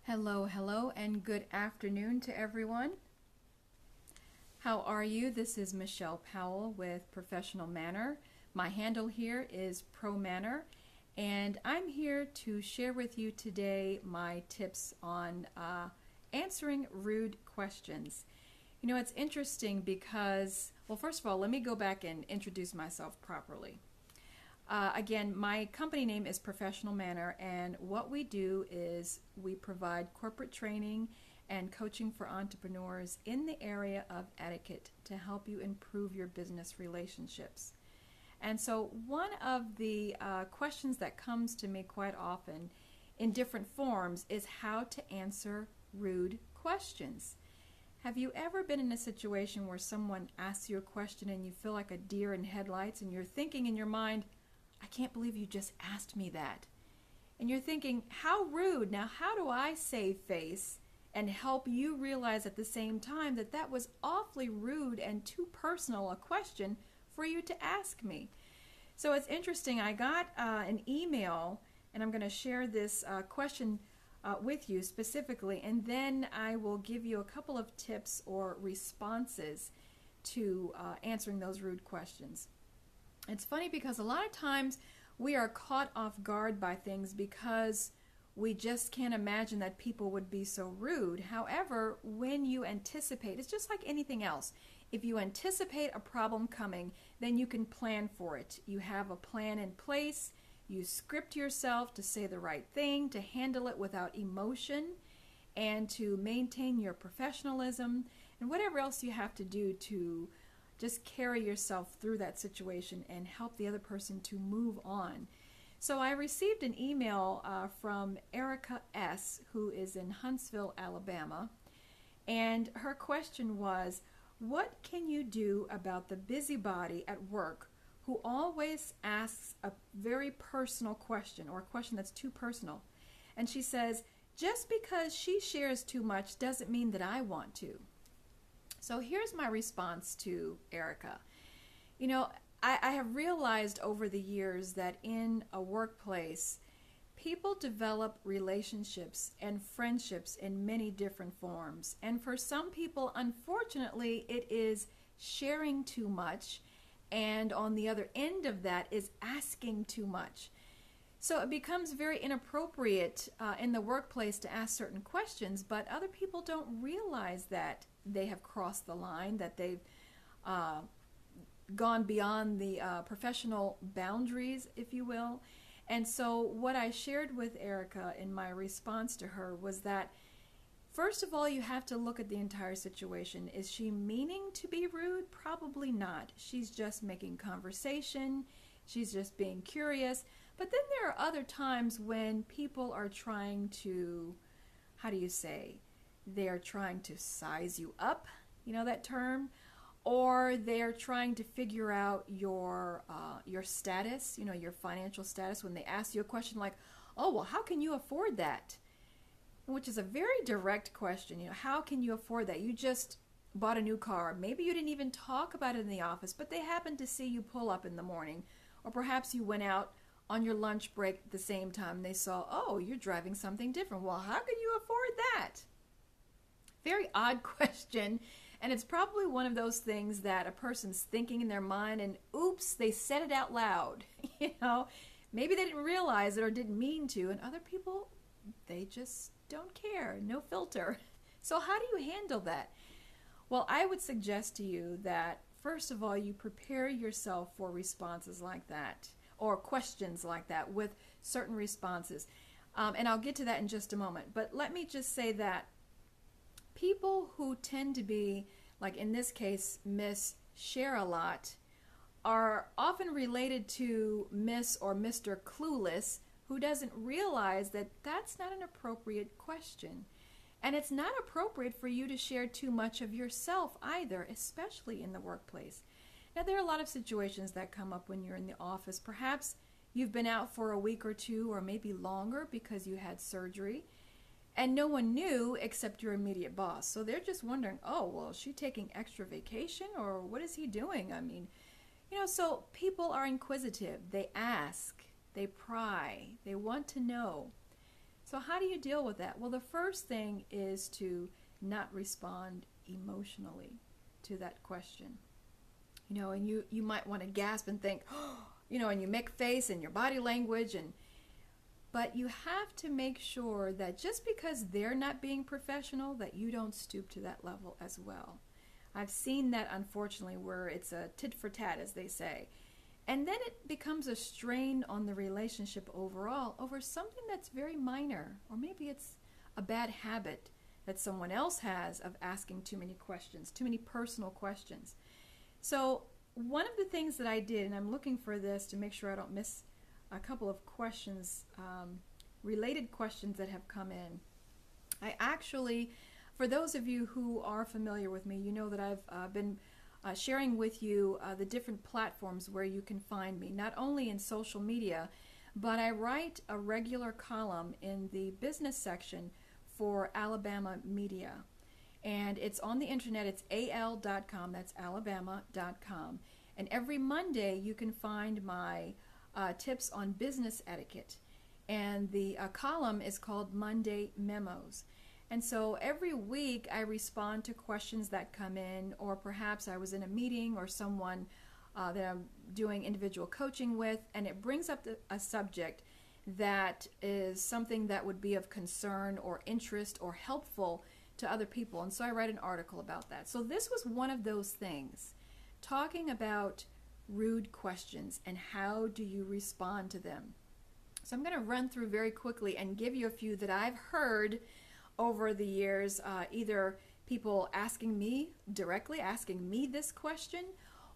Hello, hello, and good afternoon to everyone. How are you? This is Michelle Powell with Professional Manner. My handle here is Pro Manner, and I'm here to share with you today my tips on answering rude questions. You know, it's interesting because, well, first of all, let me go back and introduce myself properly. Again, my company name is Professional Manner, and what we do is we provide corporate training and coaching for entrepreneurs in the area of etiquette to help you improve your business relationships. And so one of the questions that comes to me quite often in different forms is how to answer rude questions. Have you ever been in a situation where someone asks you a question and you feel like a deer in headlights and you're thinking in your mind, I can't believe you just asked me that. And you're thinking, how rude. Now, how do I save face and help you realize at the same time that that was awfully rude and too personal a question for you to ask me? So it's interesting. I got an email, and I'm going to share this question with you specifically, and then I will give you a couple of tips or responses to answering those rude questions. It's funny because a lot of times we are caught off guard by things because we just can't imagine that people would be so rude. However, when you anticipate, it's just like anything else. If you anticipate a problem coming, then you can plan for it. You have a plan in place. You script yourself to say the right thing, to handle it without emotion, and to maintain your professionalism, and whatever else you have to do to just carry yourself through that situation and help the other person to move on. So I received an email from Erica S., who is in Huntsville, Alabama, and her question was, what can you do about the busybody at work who always asks a very personal question, or a question that's too personal? And she says, just because she shares too much doesn't mean that I want to. So here's my response to Erica. You know, I have realized over the years that in a workplace, people develop relationships and friendships in many different forms. And for some people, unfortunately, it is sharing too much. And on the other end of that is asking too much. So it becomes very inappropriate in the workplace to ask certain questions, but other people don't realize that they have crossed the line, that they've gone beyond the professional boundaries, if you will. And so what I shared with Erica in my response to her was that, first of all, you have to look at the entire situation. Is she meaning to be rude? Probably not. She's just making conversation. She's just being curious. But then there are other times when people are trying to, how do you say, they're trying to size you up, you know that term, or they're trying to figure out your status, you know, your financial status, when they ask you a question like, oh, well, how can you afford that? Which is a very direct question. You know, how can you afford that? You just bought a new car. Maybe you didn't even talk about it in the office, but they happened to see you pull up in the morning, or perhaps you went out on your lunch break at the same time. They saw, oh, you're driving something different. Well, how can you afford that? Very odd question, and it's probably one of those things that a person's thinking in their mind and oops, they said it out loud. You know, maybe they didn't realize it or didn't mean to, and other people, they just don't care, no filter. So how do you handle that? Well, I would suggest to you that first of all, you prepare yourself for responses like that, or questions like that with certain responses. And I'll get to that in just a moment. But let me just say that people who tend to be, like in this case, Miss Share a Lot, are often related to Miss or Mr. Clueless, who doesn't realize that that's not an appropriate question. And it's not appropriate for you to share too much of yourself either, especially in the workplace. Now, there are a lot of situations that come up when you're in the office. Perhaps you've been out for a week or two, or maybe longer because you had surgery, and no one knew except your immediate boss. So they're just wondering, oh, well, is she taking extra vacation, or what is he doing? I mean, you know, so people are inquisitive. They ask, they pry, they want to know. So how do you deal with that? Well, the first thing is to not respond emotionally to that question. And you might want to gasp and think, oh, and you make face and your body language, but you have to make sure that just because they're not being professional, that you don't stoop to that level as well. I've seen that, unfortunately, where it's a tit for tat, as they say. And then it becomes a strain on the relationship overall over something that's very minor, or maybe it's a bad habit that someone else has of asking too many questions, too many personal questions. So one of the things that I did, and I'm looking for this to make sure I don't miss a couple of questions, related questions that have come in. I actually, for those of you who are familiar with me, you know that I've been sharing with you the different platforms where you can find me, not only in social media, but I write a regular column in the business section for Alabama Media. And it's on the internet. It's al.com. That's alabama.com. And every Monday you can find my tips on business etiquette. And the column is called Monday Memos. And so every week I respond to questions that come in, or perhaps I was in a meeting or someone that I'm doing individual coaching with, and it brings up a subject that is something that would be of concern or interest or helpful to other people. And so I write an article about that. So this was one of those things, talking about rude questions and how do you respond to them. So I'm going to run through very quickly and give you a few that I've heard over the years, either people asking me directly, asking me this question,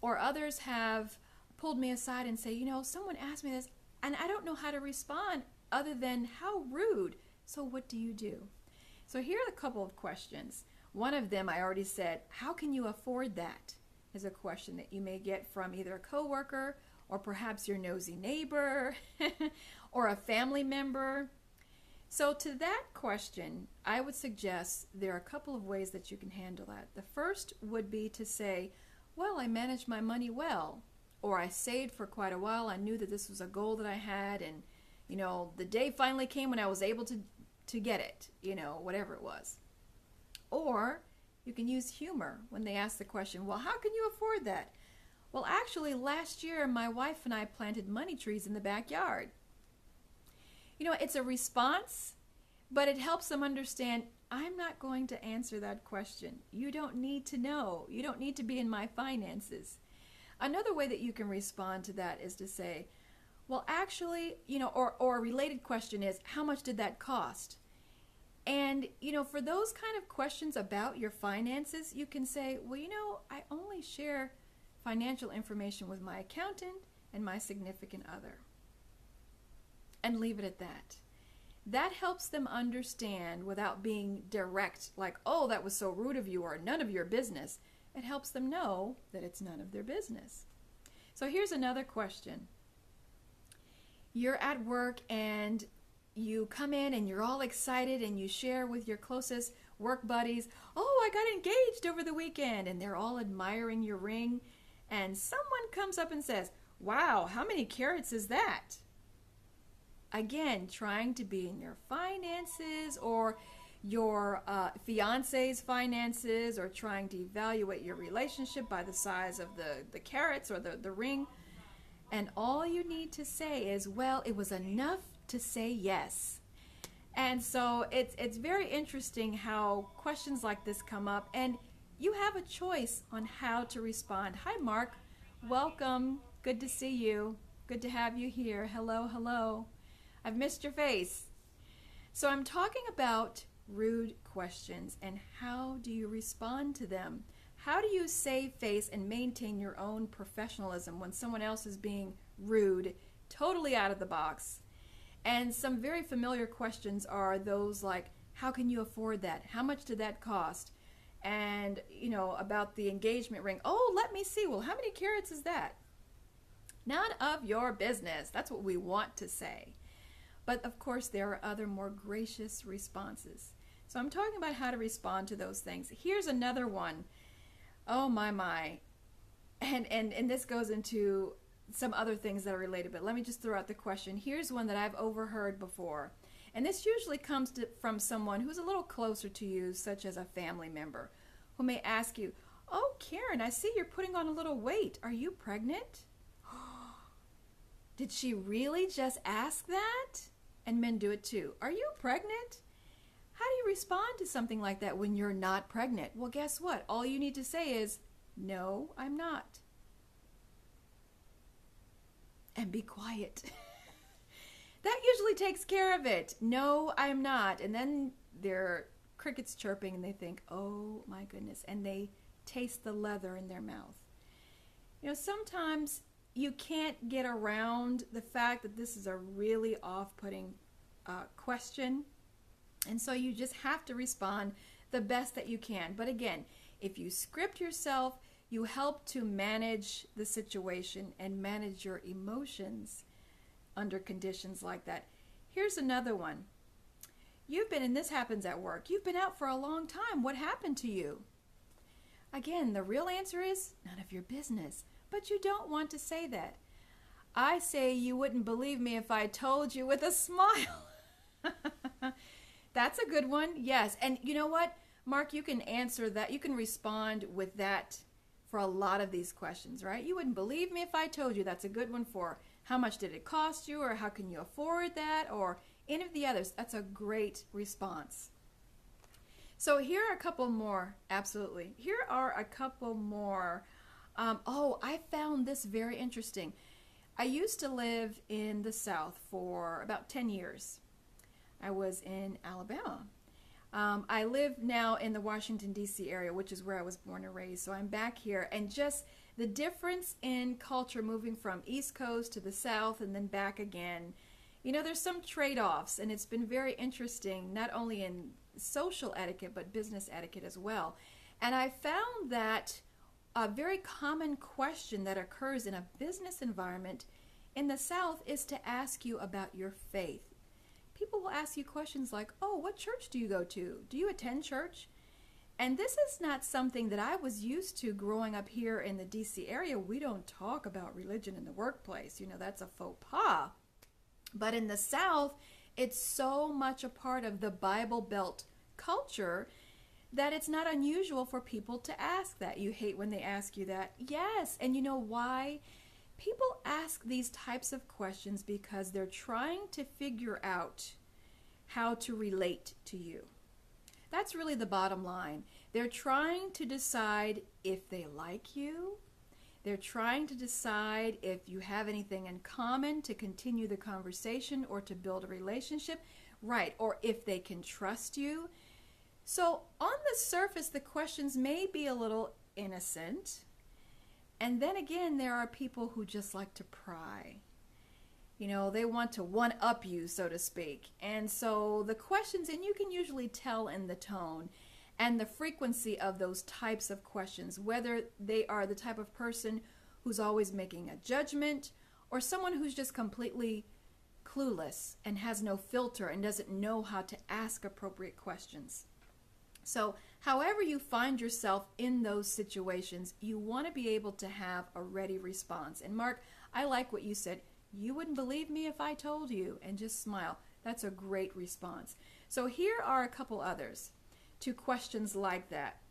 or others have pulled me aside and say, someone asked me this and I don't know how to respond other than how rude. So what do you do? So here are a couple of questions. One of them I already said, how can you afford that? Is a question that you may get from either a coworker or perhaps your nosy neighbor or a family member. So to that question, I would suggest there are a couple of ways that you can handle that. The first would be to say, well, I managed my money well, or I saved for quite a while. I knew that this was a goal that I had, and the day finally came when I was able to get it, whatever it was. Or you can use humor when they ask the question, well, how can you afford that? Well, actually, last year my wife and I planted money trees in the backyard. It's a response, but it helps them understand, I'm not going to answer that question. You don't need to know. You don't need to be in my finances. Another way that you can respond to that is to say, well, actually, or a related question is, how much did that cost? And, for those kind of questions about your finances, you can say, well, I only share financial information with my accountant and my significant other. And leave it at that. That helps them understand without being direct, like, oh, that was so rude of you, or none of your business. It helps them know that it's none of their business. So here's another question. You're at work and you come in and you're all excited and you share with your closest work buddies, oh, I got engaged over the weekend, and they're all admiring your ring. And someone comes up and says, wow, how many carats is that? Again, trying to be in your finances or your fiance's finances, or trying to evaluate your relationship by the size of the carats or the ring. And all you need to say is, well, it was enough to say yes. And so it's very interesting how questions like this come up, and you have a choice on how to respond. Hi, Mark. Welcome. Good to see you. Good to have you here. Hello, hello. I've missed your face. So I'm talking about rude questions and how do you respond to them? How do you save face and maintain your own professionalism when someone else is being rude, totally out of the box? And some very familiar questions are those like, how can you afford that? How much did that cost? And, about the engagement ring. Oh, let me see. Well, how many carats is that? None of your business. That's what we want to say. But of course, there are other more gracious responses. So I'm talking about how to respond to those things. Here's another one. Oh, my. And this goes into some other things that are related, but let me just throw out the question. Here's one that I've overheard before. And this usually comes from someone who's a little closer to you, such as a family member, who may ask you, "Oh, Karen, I see you're putting on a little weight. Are you pregnant?" Did she really just ask that? And men do it too. "Are you pregnant?" How do you respond to something like that when you're not pregnant? Well, guess what? All you need to say is, "No, I'm not." And be quiet. That usually takes care of it. "No, I'm not." And then there are crickets chirping and they think, "Oh my goodness." And they taste the leather in their mouth. Sometimes you can't get around the fact that this is a really off-putting question. And so you just have to respond the best that you can. But again, if you script yourself, you help to manage the situation and manage your emotions under conditions like that. Here's another one. And this happens at work, "You've been out for a long time. What happened to you?" Again, the real answer is none of your business. But you don't want to say that. I say, "You wouldn't believe me if I told you," with a smile. That's a good one. Yes. And you know what, Mark, you can answer that. You can respond with that for a lot of these questions, right? "You wouldn't believe me if I told you." That's a good one for how much did it cost you, or how can you afford that, or any of the others. That's a great response. So here are a couple more. Absolutely. Here are a couple more. I found this very interesting. I used to live in the South for about 10 years. I was in Alabama. I live now in the Washington, D.C. area, which is where I was born and raised. So I'm back here. And just the difference in culture moving from East Coast to the South and then back again. There's some trade-offs, and it's been very interesting, not only in social etiquette, but business etiquette as well. And I found that a very common question that occurs in a business environment in the South is to ask you about your faith. People will ask you questions like, "Oh, what church do you go to? Do you attend church?" And this is not something that I was used to growing up here in the DC area. We don't talk about religion in the workplace. That's a faux pas. But in the South, it's so much a part of the Bible Belt culture that it's not unusual for people to ask that. You hate when they ask you that. Yes, and you know why? People ask these types of questions because they're trying to figure out how to relate to you. That's really the bottom line. They're trying to decide if they like you. They're trying to decide if you have anything in common to continue the conversation or to build a relationship, right? Or if they can trust you. So on the surface, the questions may be a little innocent. And then again, there are people who just like to pry. They want to one-up you, so to speak. And so the questions, and you can usually tell in the tone and the frequency of those types of questions, whether they are the type of person who's always making a judgment or someone who's just completely clueless and has no filter and doesn't know how to ask appropriate questions. So however you find yourself in those situations, you want to be able to have a ready response. And Mark, I like what you said. "You wouldn't believe me if I told you," and just smile. That's a great response. So here are a couple others to questions like that.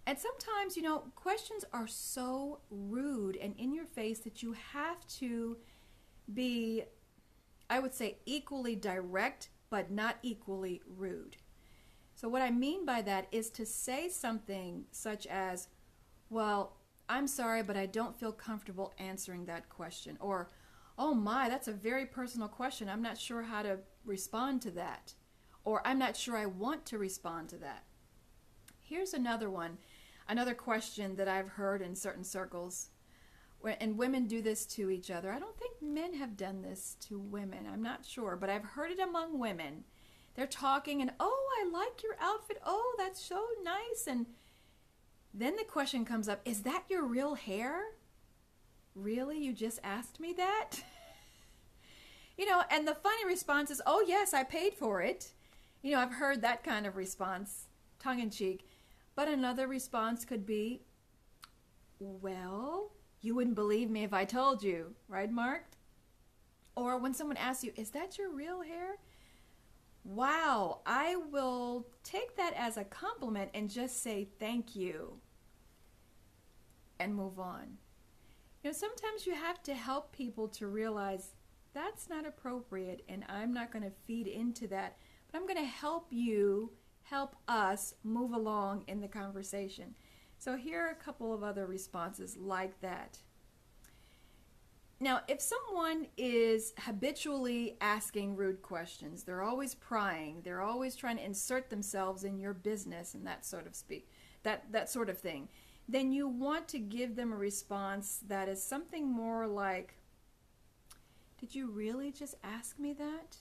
And sometimes, questions are so rude and in your face that you have to be, I would say, equally direct, but not equally rude. So what I mean by that is to say something such as, "Well, I'm sorry, but I don't feel comfortable answering that question." Or, "Oh my, that's a very personal question. I'm not sure how to respond to that." Or, "I'm not sure I want to respond to that." Here's another one, another question that I've heard in certain circles, and women do this to each other. I don't think men have done this to women. I'm not sure, but I've heard it among women. They're talking and, "Oh, I like your outfit. Oh, that's so nice." And then the question comes up, "Is that your real hair? Really? You just asked me that?" And the funny response is, "Oh, yes, I paid for it." I've heard that kind of response, tongue in cheek. But another response could be, "Well, you wouldn't believe me if I told you." Right, Mark? Or when someone asks you, "Is that your real hair?" wow, I will take that as a compliment and just say thank you and move on. Sometimes you have to help people to realize that's not appropriate and I'm not going to feed into that, but I'm going to help you, help us move along in the conversation. So here are a couple of other responses like that. Now, if someone is habitually asking rude questions, they're always prying, they're always trying to insert themselves in your business and that sort of thing, then you want to give them a response that is something more like, did you really just ask me that?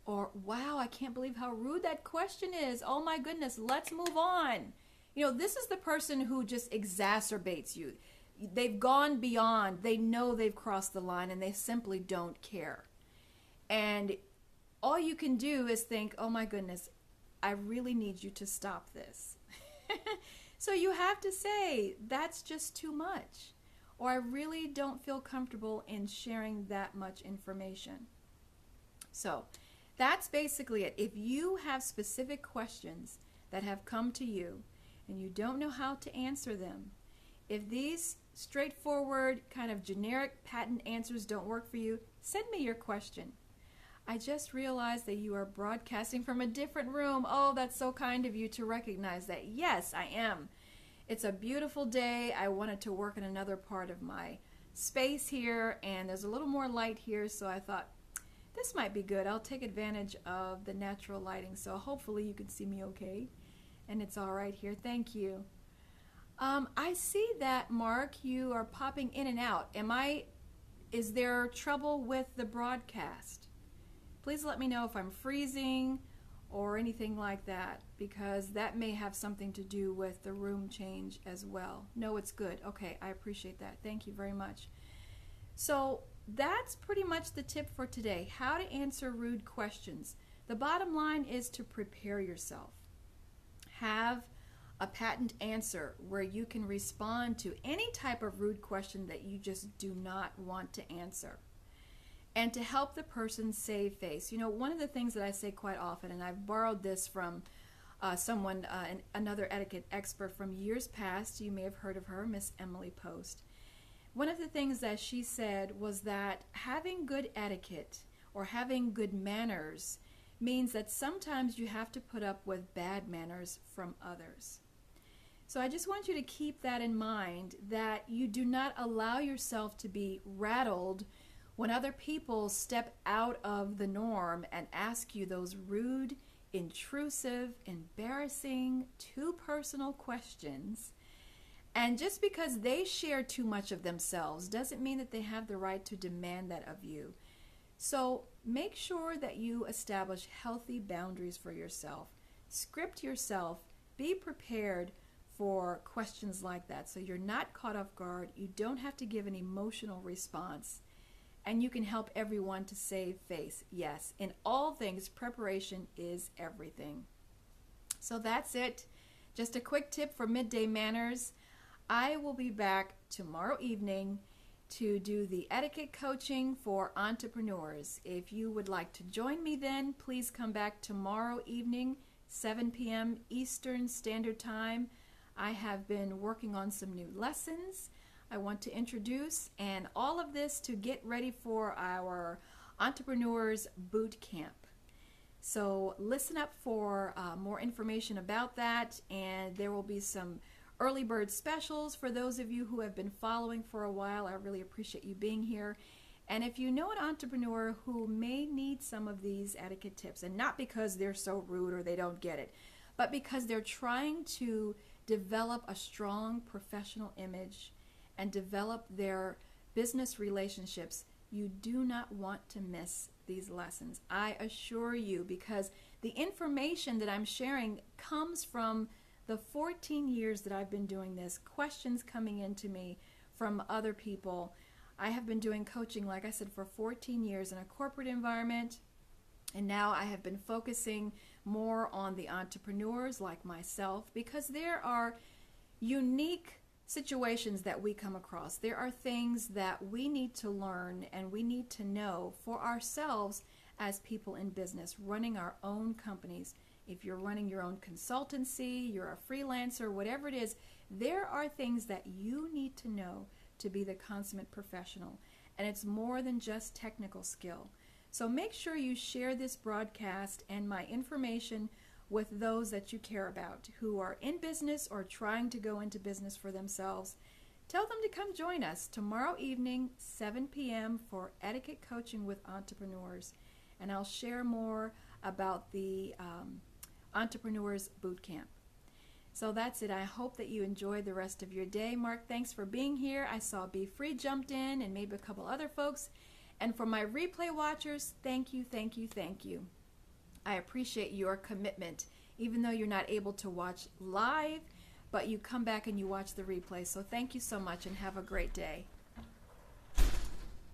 Or, wow, I can't believe how rude that question is. Oh my goodness, let's move on. This is the person who just exacerbates you. They've gone beyond, they know they've crossed the line and they simply don't care. And all you can do is think, oh my goodness, I really need you to stop this. So you have to say, that's just too much. Or I really don't feel comfortable in sharing that much information. So that's basically it. If you have specific questions that have come to you and you don't know how to answer them, if these straightforward kind of generic patent answers don't work for you, send me your question. I just realized that you are broadcasting from a different room. Oh, that's so kind of you to recognize that. Yes, I am. It's a beautiful day. I wanted to work in another part of my space here, and there's a little more light here, so I thought this might be good. I'll take advantage of the natural lighting, so hopefully you can see me okay, and it's all right here. Thank you. I see that, Mark, you are popping in and out. Is there trouble with the broadcast? Please let me know if I'm freezing or anything like that, because that may have something to do with the room change as well. No, it's good. Okay, I appreciate that. Thank you very much. So that's pretty much the tip for today, how to answer rude questions. The bottom line is to prepare yourself. Have a patent answer where you can respond to any type of rude question that you just do not want to answer. And to help the person save face. One of the things that I say quite often, and I've borrowed this from another etiquette expert from years past, you may have heard of her, Miss Emily Post. One of the things that she said was that having good etiquette or having good manners means that sometimes you have to put up with bad manners from others. So I just want you to keep that in mind, that you do not allow yourself to be rattled when other people step out of the norm and ask you those rude, intrusive, embarrassing, too personal questions. And just because they share too much of themselves doesn't mean that they have the right to demand that of you. So make sure that you establish healthy boundaries for yourself. Script yourself. Be prepared for questions like that so you're not caught off guard. You don't have to give an emotional response. And you can help everyone to save face. Yes, in all things, preparation is everything. So that's it. Just a quick tip for Midday Manners. I will be back tomorrow evening to do the etiquette coaching for entrepreneurs. If you would like to join me then, please come back tomorrow evening, 7 p.m. Eastern Standard Time. I have been working on some new lessons I want to introduce, and all of this to get ready for our Entrepreneurs Boot Camp. So listen up for more information about that, and there will be some early bird specials for those of you who have been following for a while. I really appreciate you being here. And if you know an entrepreneur who may need some of these etiquette tips, and not because they're so rude or they don't get it, but because they're trying to develop a strong professional image and develop their business relationships, you do not want to miss these lessons. I assure you, because the information that I'm sharing comes from the 14 years that I've been doing this, questions coming into me from other people. I have been doing coaching, like I said, for 14 years in a corporate environment, and now I have been focusing more on the entrepreneurs like myself, because there are unique situations that we come across. There are things that we need to learn and we need to know for ourselves as people in business, running our own companies. If you're running your own consultancy, you're a freelancer, whatever it is, there are things that you need to know to be the consummate professional. And it's more than just technical skill. So make sure you share this broadcast and my information with those that you care about who are in business or trying to go into business for themselves. Tell them to come join us tomorrow evening, 7 p.m. for Etiquette Coaching with Entrepreneurs. And I'll share more about the Entrepreneurs Bootcamp. So that's it. I hope that you enjoy the rest of your day. Mark, thanks for being here. I saw Be Free jumped in and maybe a couple other folks. And for my replay watchers, thank you, thank you, thank you. I appreciate your commitment, even though you're not able to watch live, but you come back and you watch the replay. So thank you so much and have a great day.